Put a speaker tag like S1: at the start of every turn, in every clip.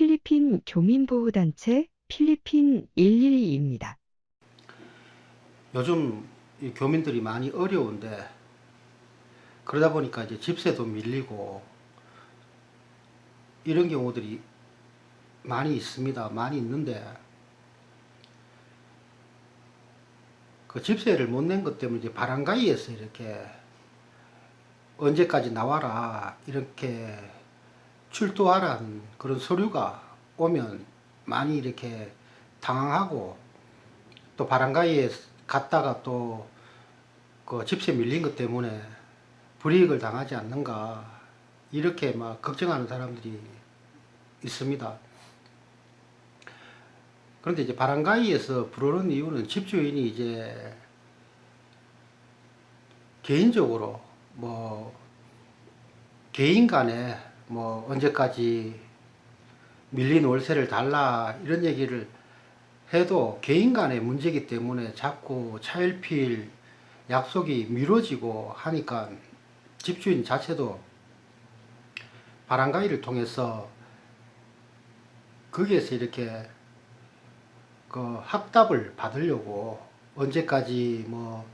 S1: 필리핀 교민보호단체 필리핀 112입니다.
S2: 요즘 이 교민들이 많이 어려운데, 그러다 보니까 이제 집세도 밀리고 이런 경우들이 많이 있습니다. 많이 있는데, 그 집세를 못 낸 것 때문에 이제 바람가이에서 이렇게 언제까지 나와라 이렇게 출두하라는 그런 서류가 오면 많이 이렇게 당황하고, 또 바람가이에 갔다가 또 그 집세 밀린 것 때문에 불이익을 당하지 않는가 이렇게 막 걱정하는 사람들이 있습니다. 그런데 이제 바람가이에서 부르는 이유는 집주인이 이제 개인적으로 뭐 개인 간에 뭐 언제까지 밀린 월세를 달라 이런 얘기를 해도 개인 간의 문제이기 때문에 자꾸 차일피일 약속이 미뤄지고 하니까 집주인 자체도 바람가이를 통해서 거기에서 이렇게 그 확답을 받으려고 언제까지 뭐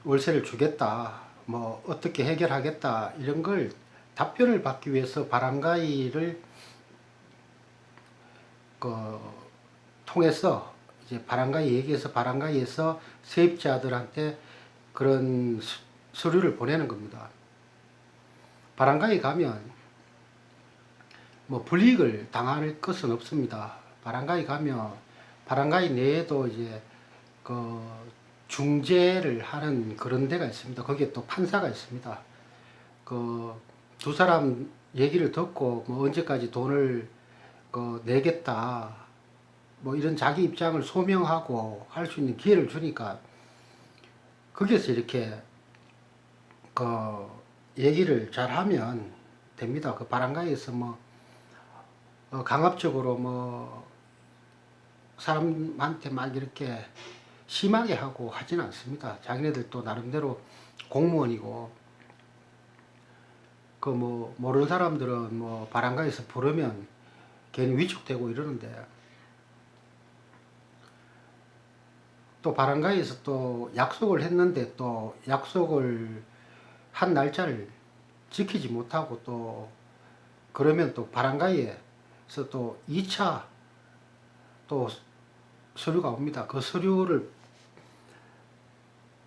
S2: 월세를 주겠다, 뭐 어떻게 해결하겠다 이런 걸 답변을 받기 위해서 바람가이를 그 통해서 이제 바람가이 얘기해서 바람가이에서 세입자들한테 그런 서류를 보내는 겁니다. 바람가이 가면 뭐 불이익을 당할 것은 없습니다. 바람가이 가면 바람가이 내에도 이제 그 중재를 하는 그런 데가 있습니다. 거기에 또 판사가 있습니다. 그 두 사람 얘기를 듣고 뭐 언제까지 돈을 내겠다 뭐 이런 자기 입장을 소명하고 할 수 있는 기회를 주니까 거기에서 이렇게 그 얘기를 잘 하면 됩니다. 그 바람가이에서 뭐 강압적으로 뭐 사람한테 막 이렇게 심하게 하고 하진 않습니다. 자기네들 또 나름대로 공무원이고, 그 뭐 모르는 사람들은 뭐 바람가이에서 부르면 괜히 위축되고 이러는데, 또 바람가이에서 또 약속을 했는데 또 약속을 한 날짜를 지키지 못하고 또 그러면 또 바람가이에서 또 2차 또 서류가 옵니다. 그 서류를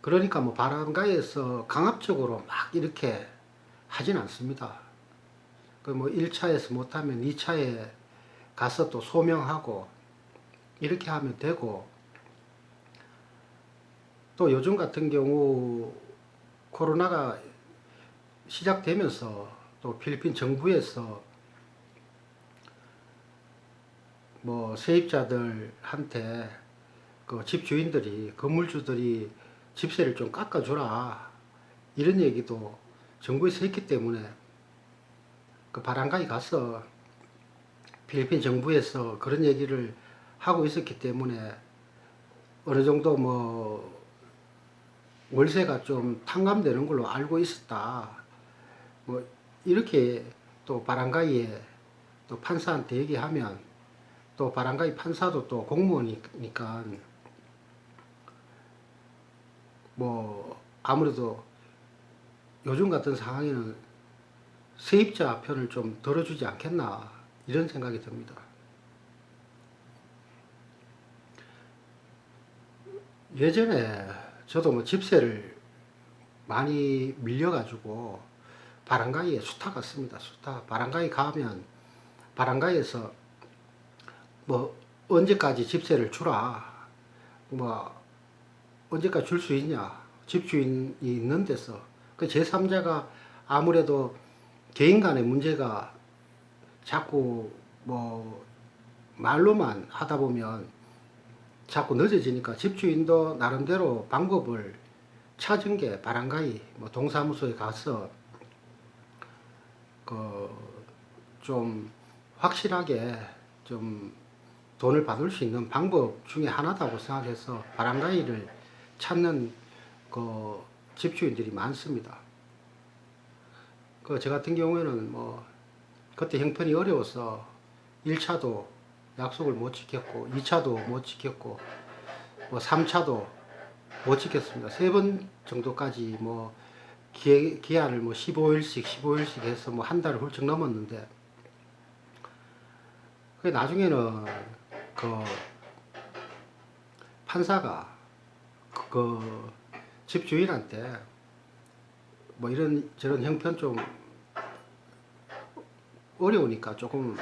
S2: 그러니까 뭐 바람가이에서 강압적으로 막 이렇게 하진 않습니다. 그 뭐 1차에서 못하면 2차에 가서 또 소명하고 이렇게 하면 되고, 또 요즘 같은 경우 코로나가 시작되면서 또 필리핀 정부에서 뭐 세입자들한테 그 집주인들이 건물주들이 집세를 좀 깎아주라 이런 얘기도 정부에서 했기 때문에 그 바람가이 가서 필리핀 정부에서 그런 얘기를 하고 있었기 때문에 어느 정도 뭐 월세가 좀 탕감되는 걸로 알고 있었다. 뭐 이렇게 또 바람가이에 또 판사한테 얘기하면 또 바람가이 판사도 또 공무원이니까 뭐 아무래도 요즘 같은 상황에는 세입자 편을 좀 들어주지 않겠나 이런 생각이 듭니다. 예전에 저도 뭐 집세를 많이 밀려가지고 바람가이에 수타 갔습니다. 수타 바람가이 가면 바람가이에서 뭐 언제까지 집세를 주라, 뭐 언제까지 줄 수 있냐, 집주인이 있는 데서 그 제3자가 아무래도 개인 간의 문제가 자꾸 뭐 말로만 하다 보면 자꾸 늦어지니까 집주인도 나름대로 방법을 찾은 게 바람가이 뭐 동사무소에 가서 그 좀 확실하게 좀 돈을 받을 수 있는 방법 중에 하나다고 생각해서 바람가이를 찾는 그 집주인들이 많습니다. 그 저 같은 경우에는 뭐 그때 형편이 어려워서 1차도 약속을 못 지켰고 2차도 못 지켰고 뭐 3차도 못 지켰습니다. 3번 정도까지 뭐 기한을 뭐 15일씩 해서 뭐 한 달을 훌쩍 넘었는데 그 나중에는 그 판사가 그 집주인한테 뭐 이런 저런 형편 좀 어려우니까 조금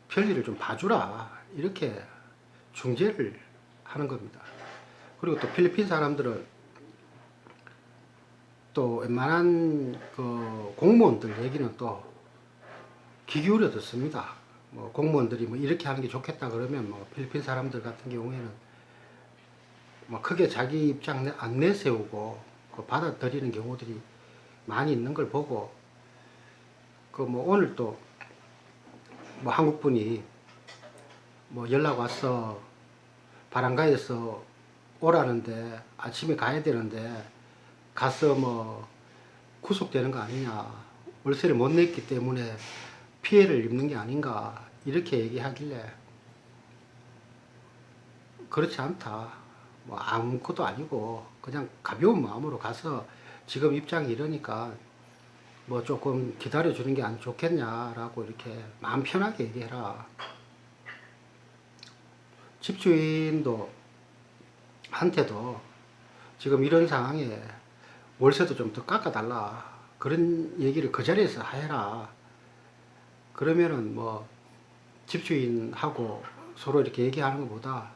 S2: 편리를 좀 봐주라 이렇게 중재를 하는 겁니다. 그리고 또 필리핀 사람들은 또 웬만한 그 공무원들 얘기는 또 귀 기울여 듣습니다. 뭐 공무원들이 뭐 이렇게 하는 게 좋겠다 그러면 뭐 필리핀 사람들 같은 경우에는 뭐 크게 자기 입장 안 내세우고 그 받아들이는 경우들이 많이 있는 걸 보고 그 뭐 오늘 또 뭐 한국 분이 뭐 연락 왔어 바람가에서 오라는데 아침에 가야 되는데 가서 뭐 구속되는 거 아니냐 월세를 못 냈기 때문에 피해를 입는 게 아닌가 이렇게 얘기하길래 그렇지 않다 뭐 아무것도 아니고 그냥 가벼운 마음으로 가서 지금 입장이 이러니까 뭐 조금 기다려 주는 게 안 좋겠냐라고 이렇게 마음 편하게 얘기해라. 집주인도 한테도 지금 이런 상황에 월세도 좀 더 깎아달라 그런 얘기를 그 자리에서 해라. 그러면은 뭐 집주인하고 서로 이렇게 얘기하는 것보다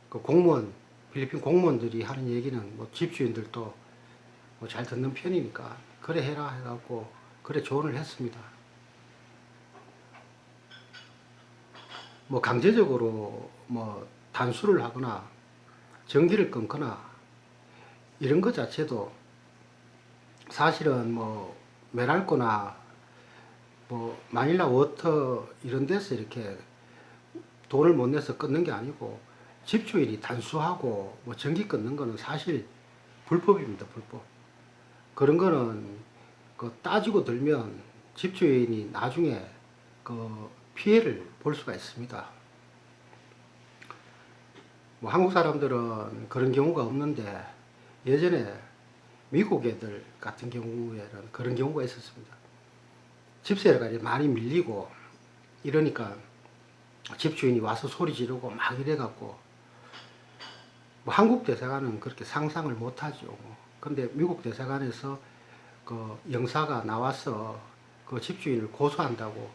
S2: 그 공무원 필리핀 공무원들이 하는 얘기는 뭐 집주인들도 뭐 잘 듣는 편이니까 그래 해라 해갖고 그래 조언을 했습니다. 뭐 강제적으로 뭐 단수를 하거나 전기를 끊거나 이런 것 자체도 사실은 뭐 메랄코나 뭐 마닐라 워터 이런 데서 이렇게 돈을 못 내서 끊는 게 아니고 집주인이 단수하고 뭐 전기 끊는 거는 사실 불법입니다. 불법. 그런 거는 그 따지고 들면 집주인이 나중에 그 피해를 볼 수가 있습니다. 뭐 한국 사람들은 그런 경우가 없는데 예전에 미국 애들 같은 경우에는 그런 경우가 있었습니다. 집세가 많이 밀리고 이러니까 집주인이 와서 소리 지르고 막 이래갖고 뭐 한국 대사관은 그렇게 상상을 못하죠. 근데 미국 대사관에서 그 영사가 나와서 그 집주인을 고소한다고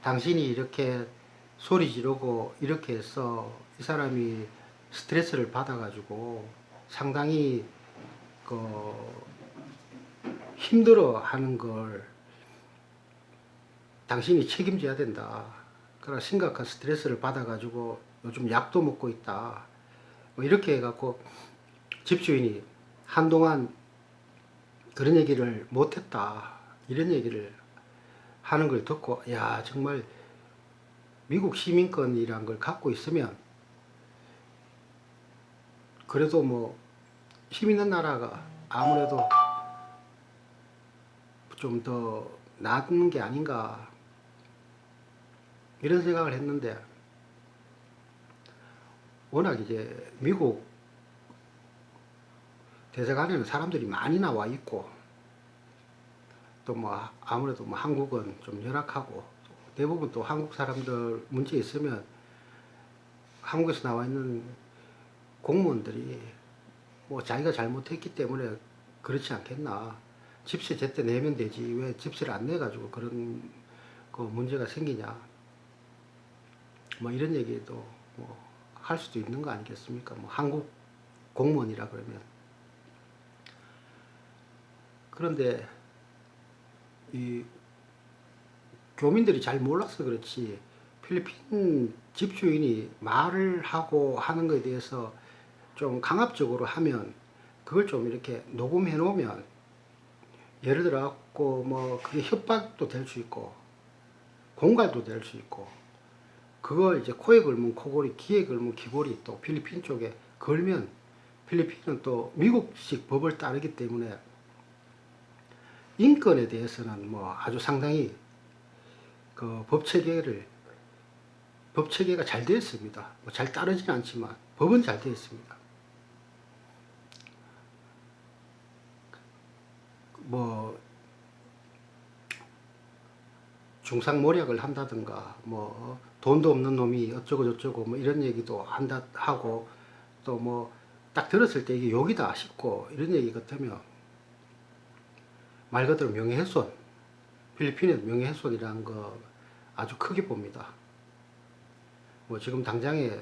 S2: 당신이 이렇게 소리 지르고 이렇게 해서 이 사람이 스트레스를 받아가지고 상당히 그 힘들어 하는 걸 당신이 책임져야 된다. 그러나 심각한 스트레스를 받아가지고 요즘 약도 먹고 있다. 뭐 이렇게 해갖고 집주인이 한동안 그런 얘기를 못했다. 이런 얘기를 하는 걸 듣고 야 정말 미국 시민권이란 걸 갖고 있으면 그래도 뭐 힘 있는 나라가 아무래도 좀 더 나은 게 아닌가 이런 생각을 했는데 워낙 이제 미국 대사관에는 사람들이 많이 나와 있고 또 뭐 아무래도 뭐 한국은 좀 열악하고 대부분 또 한국 사람들 문제 있으면 한국에서 나와 있는 공무원들이 뭐 자기가 잘못했기 때문에 그렇지 않겠나 집세 제때 내면 되지 왜 집세를 안 내가지고 그런 그 문제가 생기냐 뭐 이런 얘기도 뭐 할 수도 있는 거 아니겠습니까? 뭐 한국 공무원이라 그러면 그런데 이 교민들이 잘 몰라서 그렇지 필리핀 집주인이 말을 하고 하는 것에 대해서 좀 강압적으로 하면 그걸 좀 이렇게 녹음해 놓으면 예를 들어 갖고 뭐 그게 협박도 될 수 있고 공갈도 될 수 있고 그걸 이제 코에 걸면 코골이, 귀에 걸면 귀골이 또 필리핀 쪽에 걸면 필리핀은 또 미국식 법을 따르기 때문에 인권에 대해서는 뭐 아주 상당히 그 법 체계가 잘 되어 있습니다. 뭐 잘 따르지는 않지만 법은 잘 되어 있습니다. 뭐 중상모략을 한다든가 뭐 돈도 없는 놈이 어쩌고 저쩌고 뭐 이런 얘기도 한다 하고 또 뭐 딱 들었을 때 이게 욕이다 싶고 이런 얘기 같으면 말 그대로 명예훼손, 필리핀에도 명예훼손이라는 거 아주 크게 봅니다. 뭐 지금 당장에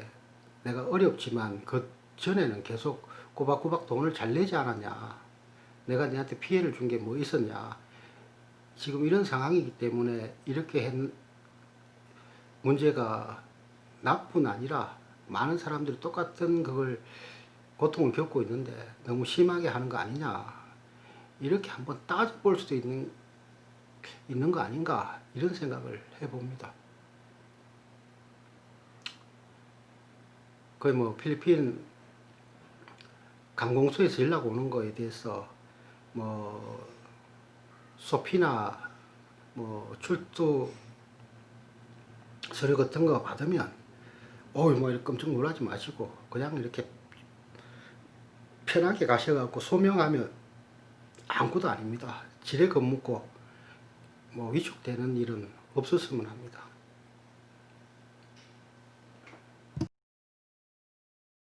S2: 내가 어렵지만 그 전에는 계속 꼬박꼬박 돈을 잘 내지 않았냐, 내가 내한테 피해를 준 게 뭐 있었냐, 지금 이런 상황이기 때문에 이렇게 문제가 나뿐 아니라 많은 사람들이 똑같은 그걸 고통을 겪고 있는데 너무 심하게 하는 거 아니냐, 이렇게 한번 따져볼 수도 있는 거 아닌가, 이런 생각을 해봅니다. 거의 뭐 필리핀 관공서에서 연락 오는 거에 대해서 뭐 소피나 뭐 출두 서류 같은 거 받으면 어이 뭐 이렇게 깜짝 놀라지 마시고 그냥 이렇게 편하게 가셔갖고 소명하면 아무것도 아닙니다. 지레 겁먹고 뭐 위축되는 일은 없었으면 합니다.